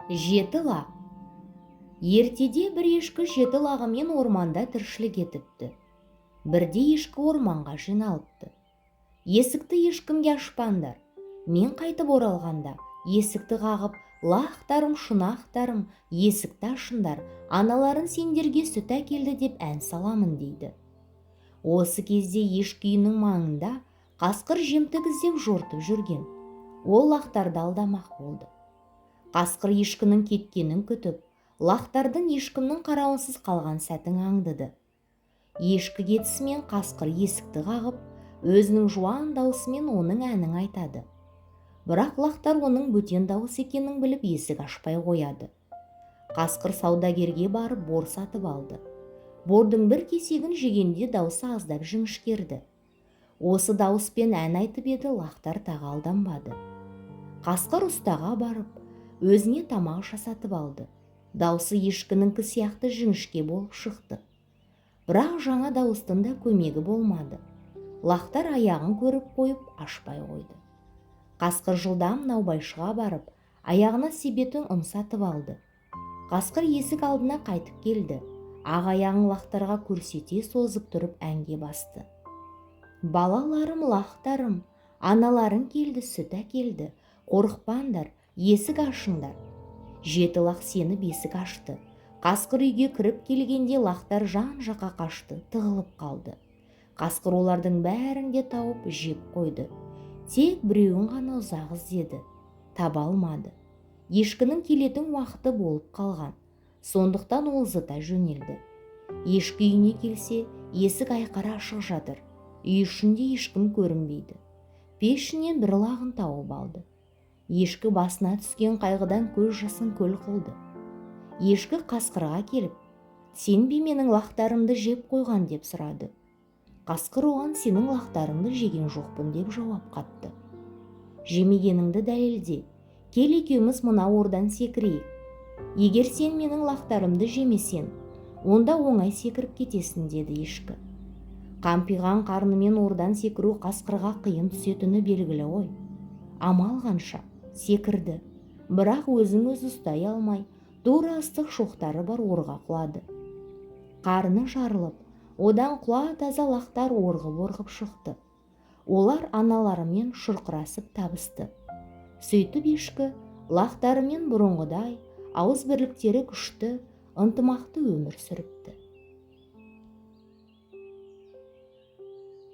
Жеті лақ. Ертеде бір ешкі жеті лағымен орманда тіршілік етіпті. Бірде ешкі орманға жиналыпты. Есікті ешкімге ашпаңдар. Мен қайтып оралғанда есікті қағып, лақтарым, шұнақтарым, есікті ашыңдар, аналарын сендерге сүт әкелді деп ән саламын дейді. Осы кезде ешкі үйінің маңында қасқыр жемтік іздеп жортып жүрген. Ол лақтарды алдамақ болды. Қасқыр ешкінің кеткенін күтіп, лақтардың ешкімнің қарауынсыз қалған сәтін аңдыды. Ешкі кетісімен қасқыр есікті қағып, өзінің жуан даусымен оның әнін айтады. Бірақ лақтар оның бөтен дауыс екенін біліп есік ашпай қояды. Қасқыр саудагерге барып бор сатып алды. Бордың бір кесегін жегенде даусы аздап жіңішкерді. Осы дауыспен ән айтып еді, лақтар тағы алданбады. Қасқыр ұстаға барып, өзіне тамақ жасатып алды. Даусы ешкінікі сияқты жіңішке болып шықты. Бірақ жаңа дауыстың да көмегі болмады. Лақтар аяғын көріп қойып, ашпай қойды. Қасқыр жылдам наубайшыға барып, аяғына себетін ұн сатып алды. Қасқыр есік алдына қайтып келді. Ақ аяғын лақтарға көрсете созып тұрып әнге басты. Балаларым, лақтарым, аналарың келді, сүт әкелді. Қорықпаңдар, есік ашыңдар. Жеті лақ сені бесік ашты. Қасқыр үйге кіріп келгенде лақтар жан-жаққа қашты, тығылып қалды. Қасқыр олардың бәрін де тауып жеп қойды. Тек біреуін ғана ұзақ іздеді, таба алмады. Ешкінің келетін уақыты болып қалған. Сондықтан ол зыта жөнелді. Ешкі үйіне келсе, есік айқара ашық жатыр. Үй ішінде ешкім көрінбейді. Пешінен бір лағын тауып алды. Ешкі басына түскен қайғыдан көз жасын көл қылды. Ешкі қасқырға келіп, сен бе менің лақтарымды жеп қойған деп сұрады. Қасқыр оған сенің лақтарыңды жеген жоқпын деп жауап қатты. Жемегеніңді дәлелде, кел екеуміз мына ордан секірейік. Егер сен менің лақтарымды жемесең, онда оңай секіріп кетесің, деді ешкі. Қампиған қарнымен ордан секіру қасқырға қиын түсетіні белгілі ғой. Амал қанша секірді, бірақ өзін өзі ұстай алмай, тура ыстық шоқтары бар орға құлады. Қарны жарылып, одан құла таза лақтар орғып-орғып шықты. Олар аналарымен шұрқырасып табысты. Сөйтіп ешкі лақтарымен бұрынғыдай ауыз бірліктері күшті, ынтымақты өмір сүріпті.